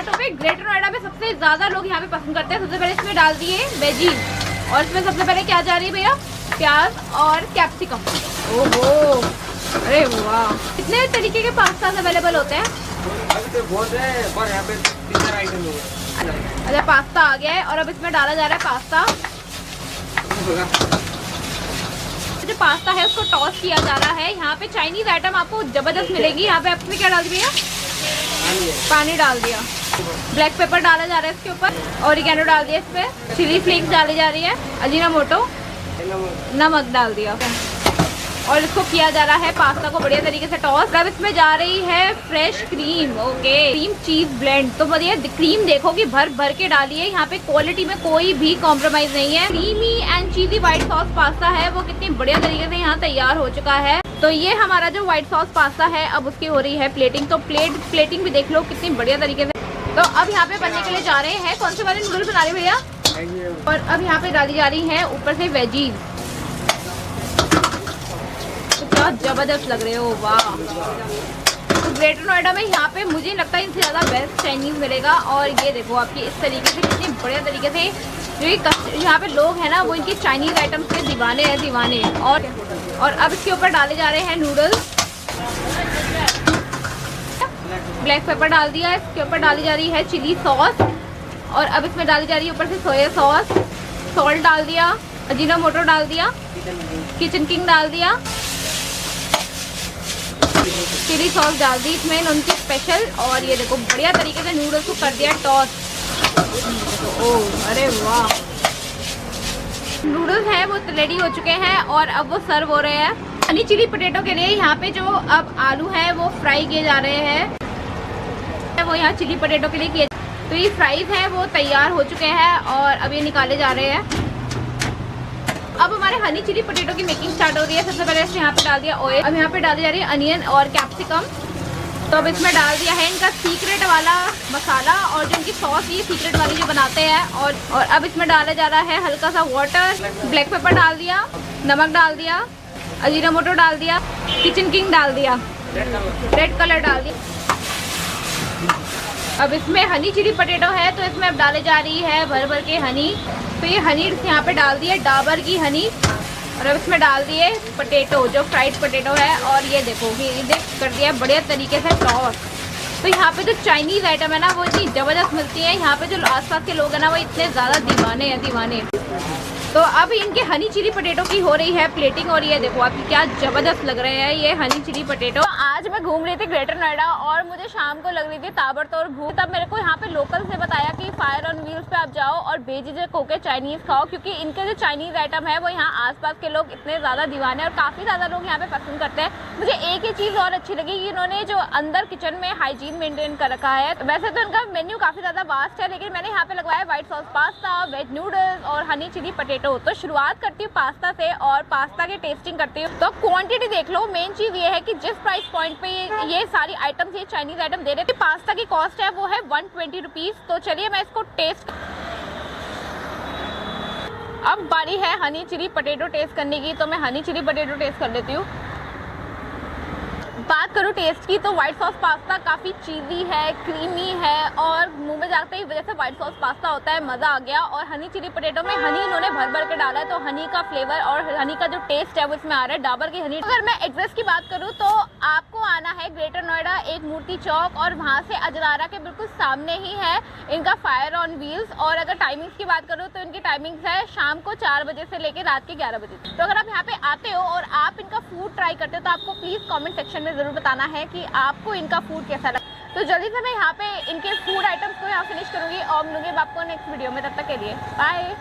पराठों पे ग्रेटर नोएडा में सबसे ज्यादा लोग यहाँ पे पसंद करते हैं। सबसे पहले इसमें डाल दिए वेजीज और इसमें सबसे पहले क्या जा रही है भैया, प्याज और कैप्सिकम। ओहो, अरे वाह, कितने तरीके के पास्ता अवेलेबल होते हैं? अभी तो बहुत है, पर यहाँ पे 3 आइटम है। अच्छा, पास्ता आ गया है और अब इसमें डाला जा रहा है पास्ता। जो पास्ता है उसको टॉस किया जा रहा है। यहाँ पे चाइनीज आइटम आपको जबरदस्त मिलेगी। यहाँ पे आपने क्या डाल दिया? पानी डाल दिया। ब्लैक पेपर डाला जा रहा है इसके ऊपर, ऑरिगेनो डाल दिया, इस पे चिली फ्लेक्स डाली जा रही है, अजीनोमोटो, नमक डाल दिया और इसको किया जा रहा है पास्ता को बढ़िया तरीके से टॉस। अब इसमें जा रही है fresh cream. Okay, cream cheese blend. तो बढ़िया क्रीम देखो कि भर भर के डाली है। यहाँ पे क्वालिटी में कोई भी कॉम्प्रोमाइज नहीं है। Creamy and cheesy white sauce pasta है वो कितनी बढ़िया तरीके से यहाँ तैयार हो चुका है। तो ये हमारा जो व्हाइट सॉस पास्ता है अब उसकी हो रही है प्लेटिंग। तो प्लेटिंग भी देख लो कितनी बढ़िया तरीके से। तो अब यहाँ पे बनने के लिए जा रहे हैं, कौन से वाले नूडल्स बना रहे भैया? और अब यहाँ पे डाली जा रही है ऊपर से वेजीज। तो जबरदस्त लग रहे हो, वाह। तो ग्रेटर नोएडा में यहाँ पे मुझे लगता है इनसे ज़्यादा बेस्ट चाइनीज मिलेगा। और ये देखो आपकी इस तरीके से कितनी बढ़िया तरीके से जो यहाँ पे लोग हैं ना वो इनकी चाइनीज आइटम से दीवाने हैं, दीवाने। और अब इसके ऊपर डाले जा रहे हैं नूडल्स। ब्लैक पेपर डाल दिया, इसके ऊपर डाली जा रही है चिली सॉस और अब इसमें डाली जा रही है ऊपर से सोया सॉस, सॉल्ट डाल दिया, अजीनोमोटो डाल दिया, किचन किंग डाल दिया, चिली सॉस डाल दी इसमें उनकी स्पेशल। और ये देखो बढ़िया तरीके से नूडल्स को कर दिया टॉस। ओह, अरे वाह, नूडल्स हैं वो रेडी हो चुके हैं और अब वो सर्व हो रहे हैं। हनी चिली पोटैटो के लिए यहाँ पे जो अब आलू है वो फ्राई किए जा रहे हैं, वो यहाँ चिली पोटैटो के लिए किए। तो ये फ्राइज हैं वो तैयार हो चुके हैं और अब ये निकाले जा रहे हैं। अब हमारे हनी चिली पोटैटो की मेकिंग स्टार्ट हो रही है। सबसे पहले यहाँ पे डाल दिया ऑयल, अब यहाँ पे डाली जा रही है अनियन और कैप्सिकम। तो अब इसमें डाल दिया है इनका सीक्रेट वाला मसाला और जो इनकी सॉस ये सीक्रेट वाली जो बनाते हैं। और अब इसमें डाला जा रहा है हल्का सा वाटर, ब्लैक पेपर डाल दिया, नमक डाल दिया, अजीनोमोटो डाल दिया, किचन किंग डाल दिया, रेड कलर डाल दिया। अब इसमें हनी चिली पोटैटो है तो इसमें अब डाले जा रही है भर भर के हनी। तो ये हनी यहाँ पे डाल दिए, डाबर की हनी। और अब इसमें डाल दिए पोटैटो, जो फ्राइड पोटैटो है। और ये देखो ये कर दिया बढ़िया तरीके से टॉस। तो यहाँ पे जो चाइनीज आइटम है ना वो इतनी ज़बरदस्त मिलती है। यहाँ पे जो आसपास के लोग हैं ना वो इतने ज़्यादा दीवाने हैं, दीवाने। तो अब इनके हनी चिली पोटैटो की हो रही है प्लेटिंग और ये देखो आपकी क्या जबरदस्त लग रहे हैं ये हनी चिली पोटैटो। आज मैं घूम रही थी ग्रेटर नोएडा और मुझे शाम को लग रही थी ताबड़तोड़ भूख। तब मेरे को यहाँ पे लोकल से बताया कि फायर ऑन व्हील्स पे आप जाओ और बेझिझक होके चाइनीज खाओ, क्योंकि इनके जो चाइनीज आइटम है वो यहाँ आसपास के लोग इतने ज़्यादा दीवाने और काफ़ी ज़्यादा लोग यहाँ पे पसंद करते हैं। मुझे एक ही चीज़ और अच्छी लगी कि इन्होंने जो अंदर किचन में हाइजीन मेंटेन कर रखा है। वैसे तो इनका मेन्यू काफ़ी ज़्यादा वास्ट है, लेकिन मैंने यहाँ पे लगवाया white sauce pasta, veg noodles और हनी चिली पोटैटो। तो शुरुआत करती हूँ पास्ता से और पास्ता की टेस्टिंग करती हूँ। तो क्वांटिटी देख लो, मेन चीज़ ये है कि जिस प्राइस पॉइंट पे ये सारी आइटम्स, ये चाइनीज आइटम दे रहे थे, पास्ता की कॉस्ट है वो है 120 रुपीज़। तो चलिए मैं इसको टेस्ट। अब बारी है हनी चिली पोटैटो टेस्ट करने की, तो मैं हनी चिली पोटैटो टेस्ट कर लेती हूँ। बात करूँ टेस्ट की तो व्हाइट सॉस पास्ता काफ़ी चीज़ी है, क्रीमी है और मुंह में जाते ही वजह से व्हाइट सॉस पास्ता होता है, मज़ा आ गया। और हनी चिली पोटैटो में हनी इन्होंने भर भर के डाला है तो हनी का फ्लेवर और हनी का जो टेस्ट है वो इसमें आ रहा है, डाबर की हनी। अगर मैं एड्रेस की बात करूँ तो आपको आना है ग्रेटर नोएडा, एक मूर्ति चौक, और वहाँ से अजरारा के बिल्कुल सामने ही है इनका फायर ऑन व्हील्स। और अगर टाइमिंग्स की बात करूँ तो इनकी टाइमिंग्स है शाम को 4 बजे से लेकर रात के 11 बजे। तो अगर आप यहाँ पे आते हो और आप इनका फूड ट्राई करते हो तो आपको प्लीज़ कॉमेंट सेक्शन में ज़रूर बताना है कि आपको इनका फूड कैसा लगा। तो जल्दी से मैं यहाँ पे इनके फूड आइटम्स को यहाँ फिनिश करूँगी और मिलूंगी आपको नेक्स्ट वीडियो में। तब तक के लिए बाय।